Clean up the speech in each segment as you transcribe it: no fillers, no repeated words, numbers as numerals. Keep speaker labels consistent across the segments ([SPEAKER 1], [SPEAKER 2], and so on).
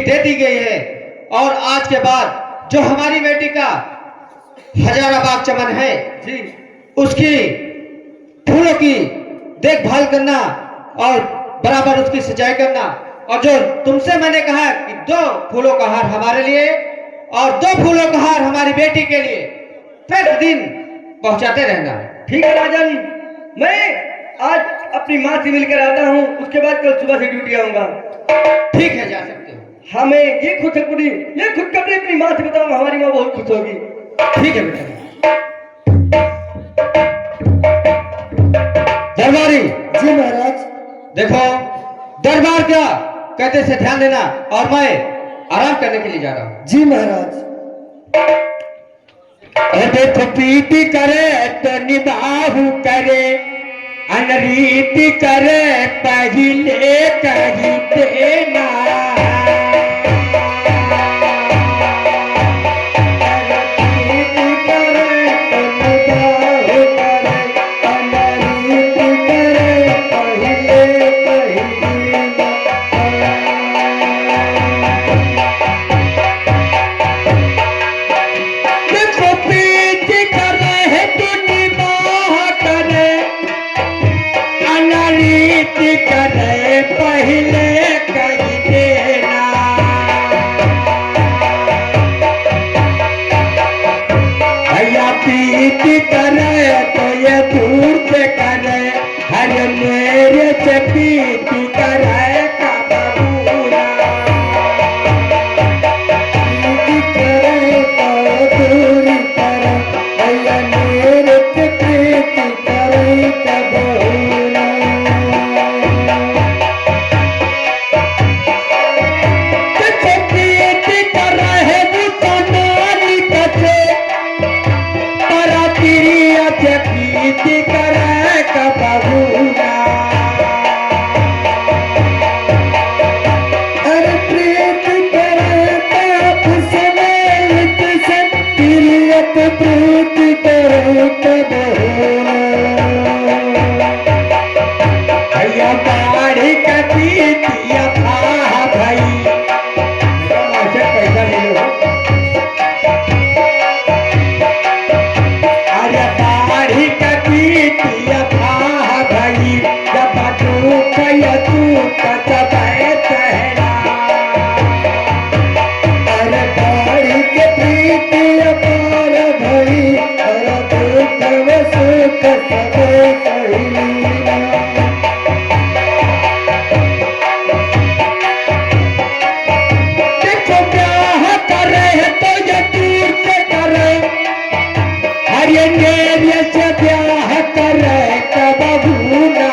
[SPEAKER 1] दे दी गई है और आज के बाद जो हमारी बेटी का हजाराबाग चमन है
[SPEAKER 2] जी,
[SPEAKER 1] उसकी फूलों की देखभाल करना और बराबर उसकी सिंचाई करना, और जो तुमसे मैंने कहा कि 2 फूलों का हार हमारे लिए और 2 फूलों का हार हमारी बेटी के लिए प्रतिदिन पहुंचाते रहना।
[SPEAKER 2] ठीक है राजन, मैं आज अपनी माँ से मिलकर आता हूँ, उसके बाद कल सुबह से ड्यूटी आऊंगा।
[SPEAKER 1] ठीक है, जा सकते हो।
[SPEAKER 2] हमें ये खुशखबरी अपनी माँ से बताऊंगा, हमारी माँ बहुत खुश होगी।
[SPEAKER 1] ठीक है बेटा। दरबारी
[SPEAKER 3] जी महाराज।
[SPEAKER 1] देखो, दरबार क्या कहते से ध्यान देना, और मैं आराम करने के लिए जा रहा हूँ।
[SPEAKER 3] जी महाराज।
[SPEAKER 4] देखो प्रीति करे तो निभाहु करे, अनरीति करे पहिले कही देना। करे पहले कही देना। भैया प्रीति करे तो ये दूर से करे, हर मेरे से प्रीति करे का बबूरा।
[SPEAKER 3] प्रीति करे तो दूर करे, भैया मेरे से प्रीति करे का बबूरा।
[SPEAKER 4] प्रीति करे का बबूरा।
[SPEAKER 3] अरे प्रीति करे बाप से मेल से, प्रियत प्रीति करे का बबूरा।
[SPEAKER 4] भैया बाढ़ी का प्रीतिया था भाई, पैसा ले लो। अरे बाढ़ी का प्रीतिया था भाई, जब तू कया तू कचबे चेहरा।
[SPEAKER 3] अरे बाड़ी के प्रीति अपार भई, अरे दुख व सुख सबे सहेलीना।
[SPEAKER 4] देखो ब्याह करे तो ये दूर से करे, अरे मेरे से ब्याह करे कब भूना।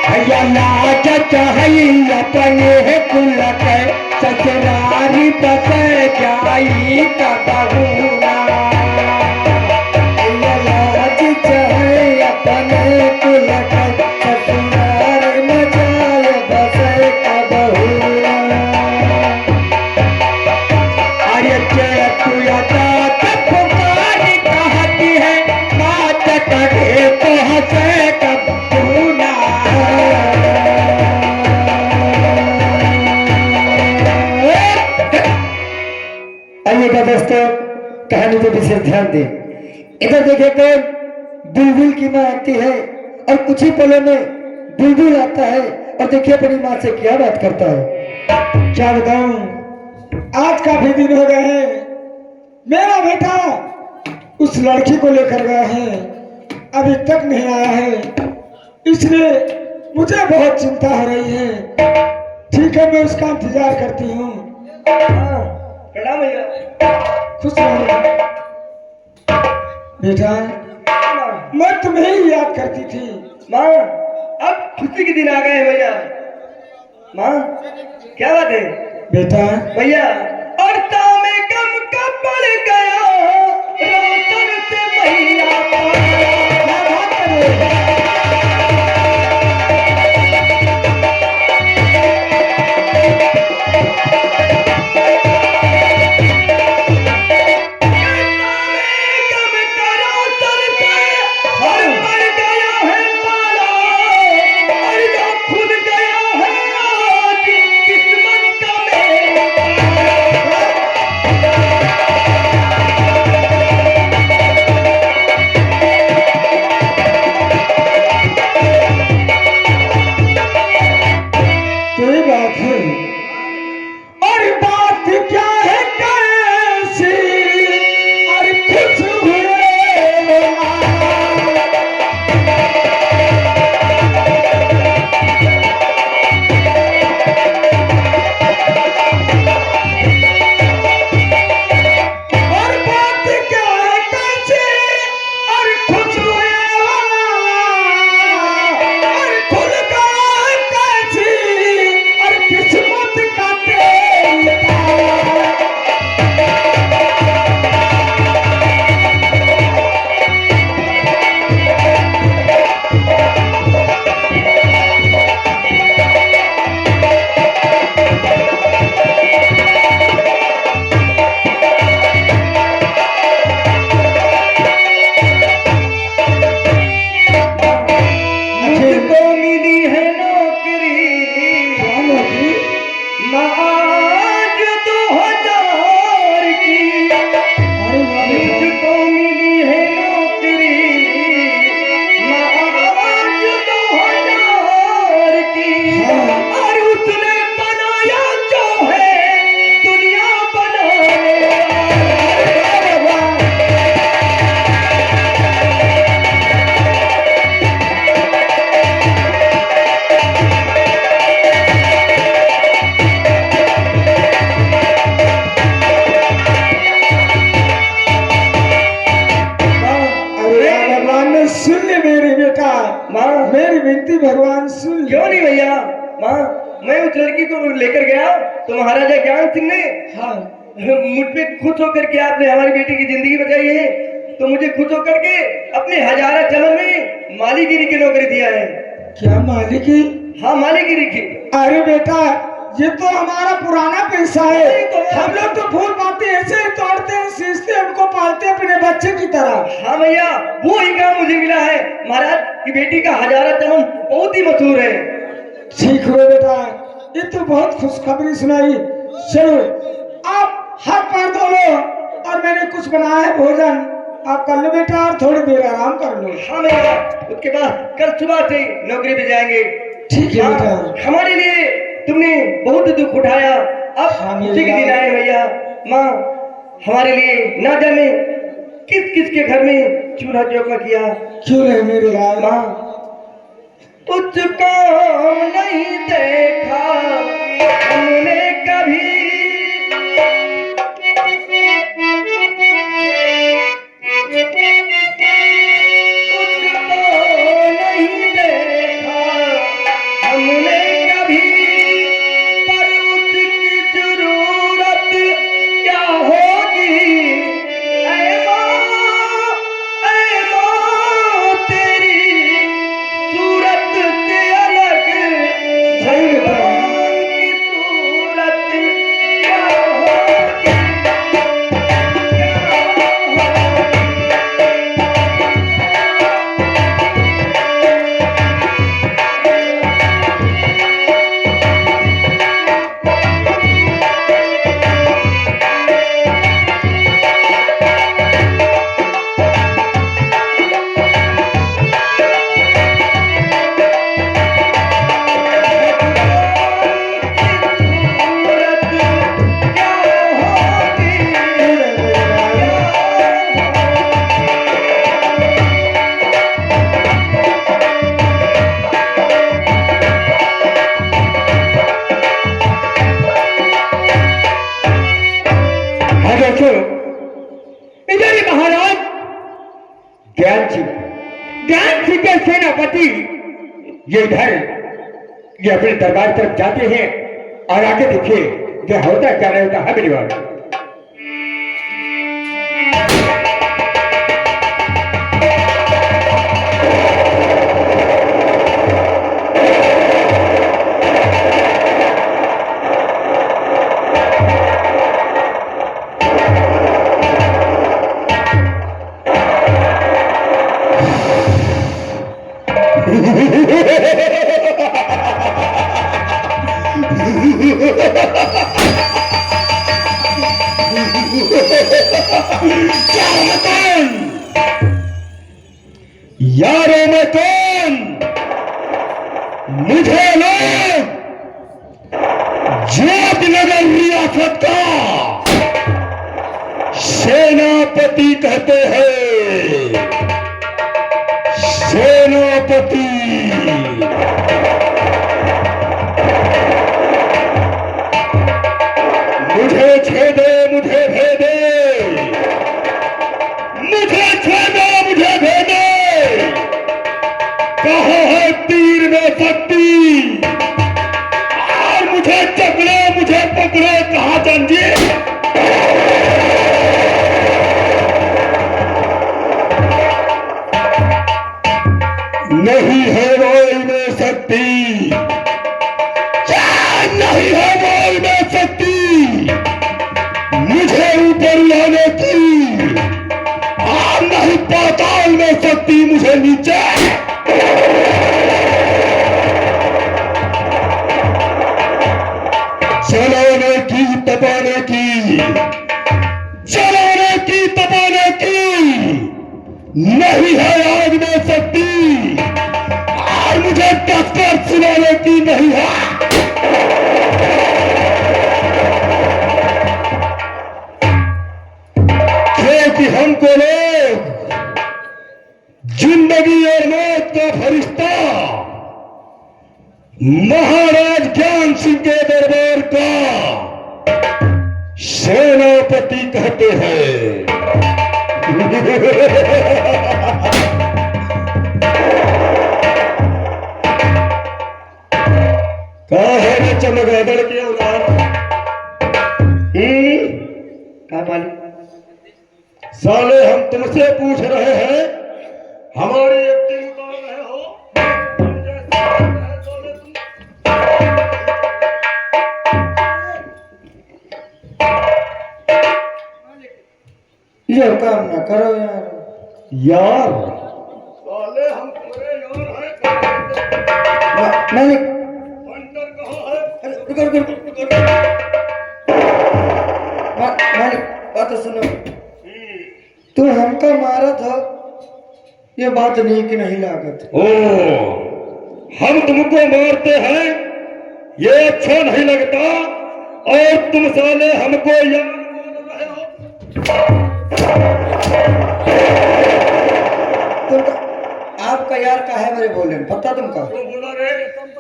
[SPEAKER 4] भैया लाज चाहे अपने कुल के, ससुरारी बसे जाई कब भूना।
[SPEAKER 3] भैया लाज चाहे अपने कुल के, ससुराल न जाए बसे का बहूरा।
[SPEAKER 4] अरे चेतुयता पुकारी कहती है, बात करे तो हंसे कब भूना।
[SPEAKER 3] आइएगा दोस्तों, कहानी पे विशेष ध्यान दें। इधर देखिए कौन बुलबुल की माँ आती है और कुछ ही पलों में बुलबुल आता है और देखिए अपनी माँ से क्या बात करता है।
[SPEAKER 2] क्या बताऊं, आज काफी दिन हो गए हैं, मेरा बेटा उस लड़की को लेकर गया है, अभी तक नहीं आया है, इसलिए मुझे बहुत चिंता हो रही है। ठीक है, मैं उसका इंतजार करती हूँ। प्रणाम भैया, खुश रहो बेटा। मैं तुम्हें ही याद करती थी माँ, अब खुशी के दिन आ गए हैं भैया। माँ क्या बात है बेटा? भैया और तामे गम का पड़ गया, रोशन से भैया माँ मेरी विनती भगवान सुन।
[SPEAKER 4] क्यों नहीं भैया? माँ मैं उस लड़की को लेकर गया तो महाराजा ज्ञान सिंह ने
[SPEAKER 2] हाँ
[SPEAKER 4] मुझ पे खुश होकर के आपने हमारी बेटी की जिंदगी बचाई है, तो मुझे खुश होकर के अपने हजारा चमन में मालीगिरी की नौकरी दिया है।
[SPEAKER 2] क्या मालिकी?
[SPEAKER 4] हाँ मालीगिरी की।
[SPEAKER 2] अरे बेटा ये तो हमारा पुराना पैसा है। हम लोग तो फूल पाते ऐसे ही तोड़ते हैं, सींचते हैं, उनको पालते हैं अपने बच्चे की तरह।
[SPEAKER 4] हाँ भैया वो ही काम मुझे मिला है। महाराज की बेटी का हजारा चमन बहुत ही मशहूर है।
[SPEAKER 2] ठीक हुए बेटा, ये तो बहुत खुशखबरी सुनाई। चलो आप हाथ पैर धो लो और मैंने कुछ बनाया है भोजन, आप कर लो बेटा और थोड़ी देर आराम कर लो।
[SPEAKER 4] हाँ भैया उसके बाद कल सुबह से नौकरी पे जाएंगे।
[SPEAKER 2] ठीक है
[SPEAKER 4] हाँ,
[SPEAKER 2] बेटा।
[SPEAKER 4] हमारे लिए तुमने बहुत दुख उठाया, अब
[SPEAKER 2] हाँ,
[SPEAKER 4] खुशी के दिन आए भैया। माँ हमारे लिए ना जाने किस किस के घर में चूल्हा चौका किया।
[SPEAKER 2] क्यों नहीं मेरे लाल?
[SPEAKER 4] माँ तुझको नहीं देखा हमने कभी, इधर ही महाराज
[SPEAKER 3] ज्ञान सिंह
[SPEAKER 4] के सेनापति
[SPEAKER 3] ये इधर ये अपने दरबार तरफ जाते हैं और आगे देखिए क्या होता क्या नहीं होता है मेरी बात।
[SPEAKER 4] यारों में कौन मुझे लोग जोधनगर रियासत का सेनापति कहते हैं। सेनापति मुझे छेदे मुझे भेदे, मुझे छेदे मुझे भेदे, कहाँ है तीर में शक्ति, और मुझे चकड़े मुझे पकड़े कहाँ जंजीर। नहीं है रोल में शक्ति, नहीं है रोल में शक्ति मुझे ऊपर लाने की, और नहीं पाताल में शक्ति मुझे नीचे। चलाने की तपाने की, चलाने की तपाने की, नहीं है आग में शक्ति, और मुझे टक्कर सुनाने की नहीं है। क्योंकि हमको लोग जिंदगी और मौत का फरिश्ता महाराज ज्ञान सिंह के दरबार का सेनापति कहते हैं।
[SPEAKER 2] करो यार।
[SPEAKER 4] यार साले हम पूरे यार हैं।
[SPEAKER 2] मालिक
[SPEAKER 4] अंदर कहाँ है?
[SPEAKER 2] अरे रुको रुको रुको, रुको। मालिक बात तो सुनो, तू हमका मारा था, ये बात नहीं कि नहीं लागत।
[SPEAKER 4] ओ हम तुमको मारते हैं ये अच्छा नहीं लगता, और तुम साले हमको यार बोल रहे हो।
[SPEAKER 2] तुम आपका यार का है मेरे बोले पता तुमका?
[SPEAKER 4] तो बोला रे,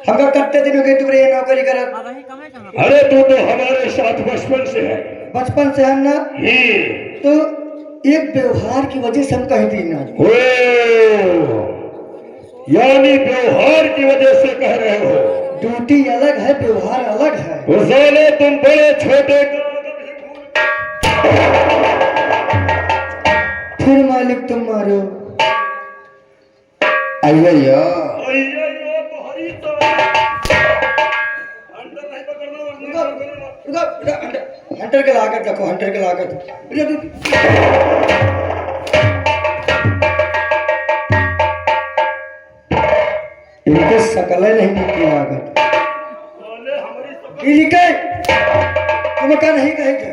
[SPEAKER 2] हमका करते दिन हो गए तुम्हारे ये नौकरी कर।
[SPEAKER 4] अरे तू तो हमारे साथ बचपन से है।
[SPEAKER 2] बचपन से हम ना, तो एक व्यवहार की वजह से हम कहीं दी ना।
[SPEAKER 4] ओ, यानी व्यवहार की वजह से कह रहे हो?
[SPEAKER 2] ड्यूटी अलग है, व्यवहार अलग है।
[SPEAKER 4] वो साले तुम बड़े छोटे
[SPEAKER 2] फिर मालिक तुम मारो। अय्या हंटर के लागत रखो, हंटर के लागत। इनके सकल नहीं की लागत। इनके तुम का नहीं कहेंगे,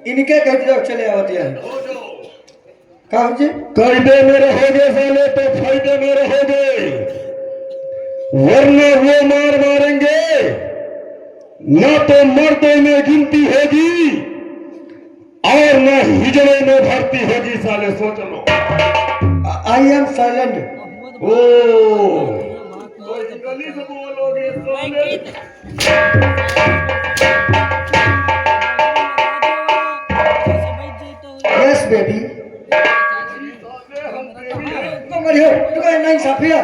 [SPEAKER 2] इनके कहते जाओ चले आवत है। कहा जी
[SPEAKER 4] कायदे में रहोगे साले तो फायदे में रहोगे, वरना वो मार मारेंगे ना, तो मर्दों में गिनती होगी और ना हिजड़े में भर्ती होगी। साले सोच लो।
[SPEAKER 2] I am silent.
[SPEAKER 4] ओ गली से बोलोगे साले।
[SPEAKER 2] Yes baby. नहीं साफिया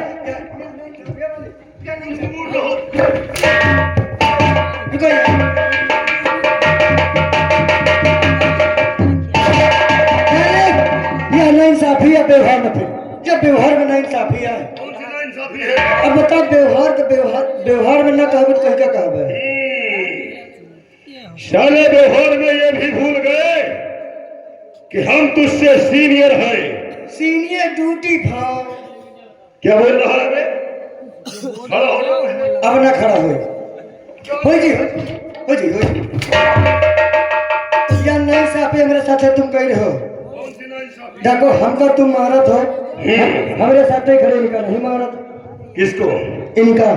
[SPEAKER 2] नाइंसाफी है व्यवहार में। फिर जब व्यवहार में नाइंसाफी है, अब बताओ व्यवहार में ना कहा तो कहीं का कहा है?
[SPEAKER 4] शाले व्यवहार में ये भी भूल गए कि हम तुझसे सीनियर हैं।
[SPEAKER 2] सीनियर ड्यूटी भाव
[SPEAKER 4] क्या बोल रहा है बे? खड़ा हो जाओ।
[SPEAKER 2] अब ना खड़ा हो जी, हो जी। या नहीं साफी मेरे साथ है, तुम कह रहे हो। देखो हमको तुम मारत हो, हमारे साथ ही खड़े इनका नहीं मारत।
[SPEAKER 4] किसको?
[SPEAKER 2] इनका।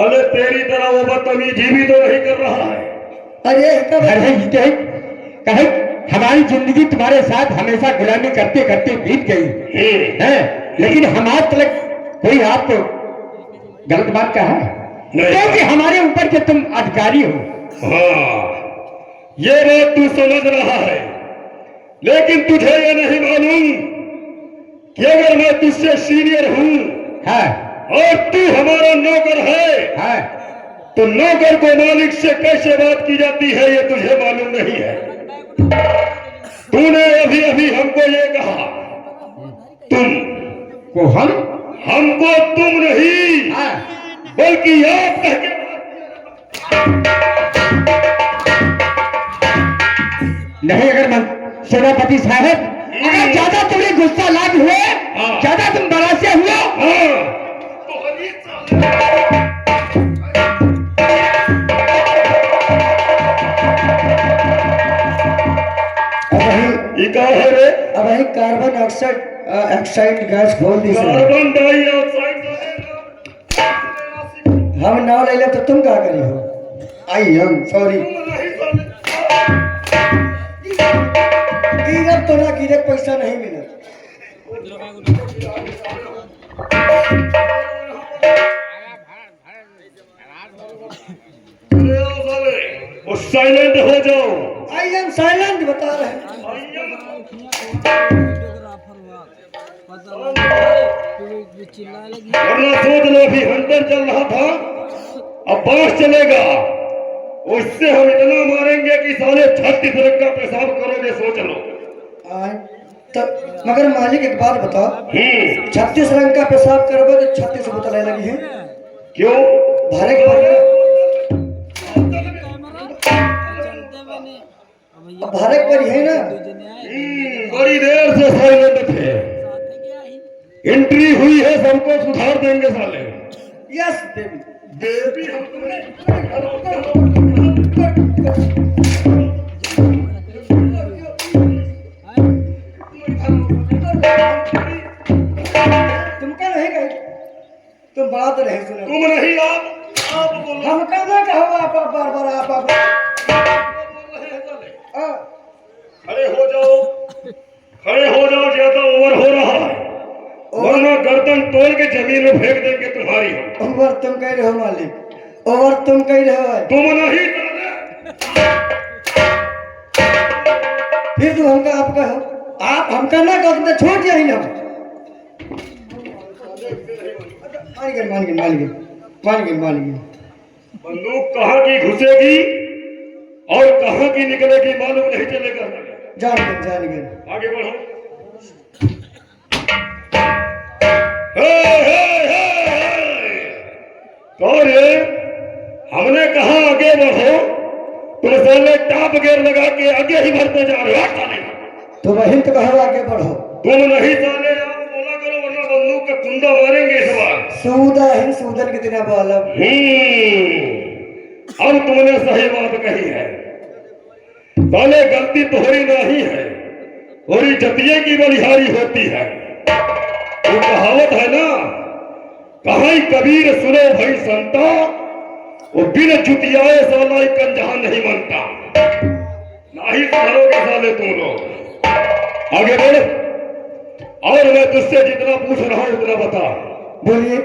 [SPEAKER 4] अरे तेरी तरह वो बदतमीजी भी तो नहीं कर रहा है।
[SPEAKER 2] अरे
[SPEAKER 3] कहे हमारी जिंदगी तुम्हारे साथ हमेशा गुलामी करते करते बीत गई है, लेकिन हम आज तक कोई आपको गलत बात कहा है? क्योंकि हमारे ऊपर के तुम अधिकारी हो।
[SPEAKER 4] हाँ, ये बात तू समझ रहा है, लेकिन तुझे ये नहीं मालूम कि अगर मैं तुझसे सीनियर हूँ और तू हमारा नौकर है, तो नौकर को मालिक से कैसे बात की जाती है ये तुझे मालूम नहीं है। तूने अभी अभी हमको ये कहा, तुम
[SPEAKER 3] को
[SPEAKER 4] हमको तुम नहीं बल्कि आप कह के।
[SPEAKER 3] नहीं, अगर सेनापति साहब अगर ज्यादा तुम्हें गुस्सा लाग हुए, ज्यादा तुम बड़ा से हुए,
[SPEAKER 2] अब वही कार्बन ऑक्साइड गैस खोल दी।
[SPEAKER 4] कार्बन डाइऑक्साइड
[SPEAKER 2] हम नाव ले ले तो तुम क्या करी हो? आई हम सॉरी। गिरक तो ना गिरक पैसा नहीं मिला।
[SPEAKER 4] साइलेंट हो जाओ।
[SPEAKER 2] आई एम साइलेंट बता रहे हैं।
[SPEAKER 4] वरना सोच लो अभी हंटर चल रहा था, अब बांस चलेगा, उससे हम इतना मारेंगे कि साले 36 रंग का पेशाब करोगे। सोच लो।
[SPEAKER 2] तो मगर मालिक एक बात बताओ, 36 रंग का पेशाब करोगे तो 36 बोतलें लगी है
[SPEAKER 4] क्यों?
[SPEAKER 2] भारे के
[SPEAKER 3] भारत पर है ना।
[SPEAKER 4] बड़ी देर से साइलेंट थे, एंट्री हुई है, सबको सुधार देंगे साले।
[SPEAKER 3] Yes baby.
[SPEAKER 4] बेबी हम
[SPEAKER 3] तुमका नहीं कही, तुम बात नहीं सुनो।
[SPEAKER 4] तुम नहीं, आप बोलो।
[SPEAKER 3] हम कहना कहो आप बार बार आप
[SPEAKER 4] खड़े हो जाओ, खड़े हो जाओ, ज्यादा ओवर हो रहा है, वरना गर्दन तोड़ के जमीन में फेंक देंगे तुम्हारी हम।
[SPEAKER 3] ओवर तुम कह रहे हो मालिक, ओवर तुम कह रहे हो।
[SPEAKER 4] तुम नहीं
[SPEAKER 3] फिर तुम हमका आप कहो, आप हमका ना कहो तो छोड़ दिया ही ना। मान गए।
[SPEAKER 4] बंदूक कहाँ की घुसेगी और कहाँ की निकलेगी मालूम नहीं चलेगा।
[SPEAKER 3] जान गए।
[SPEAKER 4] आगे बढ़ो। हे, कौन है? हमने कहा आगे बढ़ो, तुम साले टॉप गियर लगा के आगे ही बढ़ते जा रहे हो।
[SPEAKER 3] तो वही तो कहो आगे बढ़ो।
[SPEAKER 4] तुम नहीं साले, आप बोला करो, वरना बंदूक का कुंदा मारेंगे इस बार।
[SPEAKER 3] सूदा ही सूदन के दिन बोला।
[SPEAKER 4] अब तुमने सही बात कही है। साले गलती तुम्हारी नहीं है, थोड़ी जतिये की बलिहारी होती है। वो कहावत है ना, कहाई कबीर सुनो भाई संता, वो बिन जुतियाए साला एक जहां नहीं मनता। नहीं सुधरोगे साले तुम लोग। आगे बढ़, और मैं तुझसे जितना पूछ रहा हूं उतना बता।
[SPEAKER 3] बोलिए।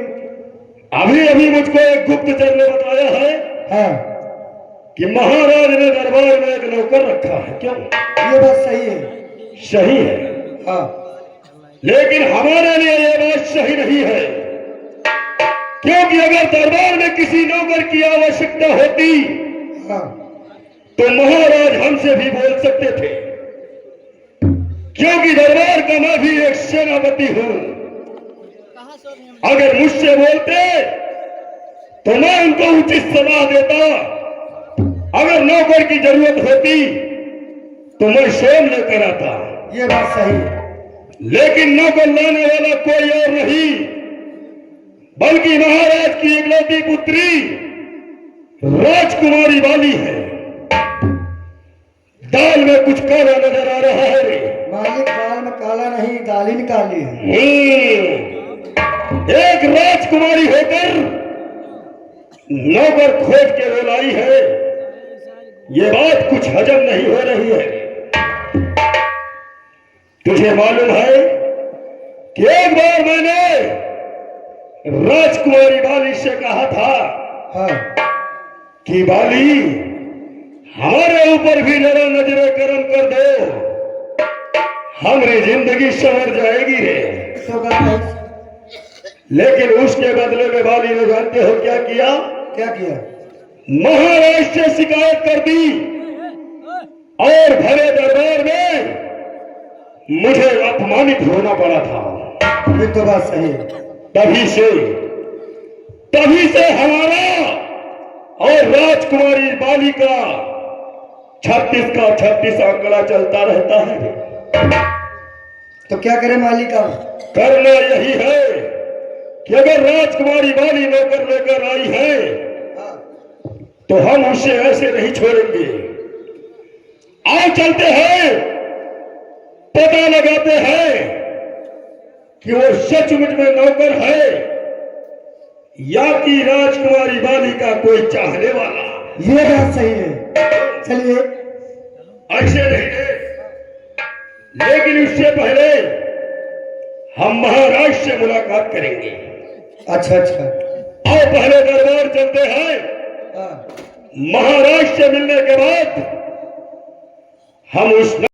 [SPEAKER 4] अभी मुझको एक गुप्तचर ने बताया है
[SPEAKER 3] हाँ,
[SPEAKER 4] कि महाराज ने दरबार में एक नौकर रखा है। क्यों?
[SPEAKER 3] ये बात सही है।
[SPEAKER 4] सही है,
[SPEAKER 3] हाँ,
[SPEAKER 4] लेकिन हमारे लिए ये बात सही नहीं है, क्योंकि अगर दरबार में किसी नौकर की आवश्यकता होती
[SPEAKER 3] हाँ,
[SPEAKER 4] तो महाराज हमसे भी बोल सकते थे, क्योंकि दरबार का मैं भी एक सेनापति हूं। अगर मुझसे बोलते तो मैं उनको उचित सलाह देता। अगर नौकर की जरूरत होती तो मैं स्वयं लेकर आता।
[SPEAKER 3] ये बात सही है।
[SPEAKER 4] लेकिन नौकर लाने वाला कोई और नहीं, बल्कि महाराज की इकलौती पुत्री राजकुमारी वाली है। दाल में कुछ काला नजर आ रहा है।
[SPEAKER 3] मालिक दाल में काला नहीं, दालिन काली है।
[SPEAKER 4] एक राजकुमारी होकर नौकर खोज के वो लाई है, ये बात कुछ हजम नहीं हो रही है। तुझे मालूम है कि एक बार मैंने राजकुमारी बाली से कहा था
[SPEAKER 3] हाँ,
[SPEAKER 4] कि बाली हमारे ऊपर भी जरा नजरें करम कर दो, हमारी जिंदगी संवर जाएगी रे।
[SPEAKER 3] तो बात है।
[SPEAKER 4] लेकिन उसके बदले में बाली ने जानते हो क्या किया?
[SPEAKER 3] क्या किया?
[SPEAKER 4] महाराज से शिकायत कर दी और भरे दरबार में मुझे अपमानित होना पड़ा था।
[SPEAKER 3] ये तो बात सही है।
[SPEAKER 4] तभी से हमारा और राजकुमारी बाली का 36 का 36 आंकड़ा चलता रहता है।
[SPEAKER 3] तो क्या करे मालिक? अब
[SPEAKER 4] करना यही है कि अगर राजकुमारी बाली नौकर लेकर आई है तो हम उसे ऐसे नहीं छोड़ेंगे। आओ चलते हैं, पता लगाते हैं कि वो सचमुच में नौकर है या कि राजकुमारी बाली का कोई चाहने वाला।
[SPEAKER 3] ये बात सही है। चलिए।
[SPEAKER 4] ऐसे नहीं है, लेकिन उससे पहले हम महाराज से मुलाकात करेंगे।
[SPEAKER 3] अच्छा।
[SPEAKER 4] आओ पहले दरबार चलते हैं,
[SPEAKER 3] हाँ।
[SPEAKER 4] महाराज से मिलने के बाद हम उस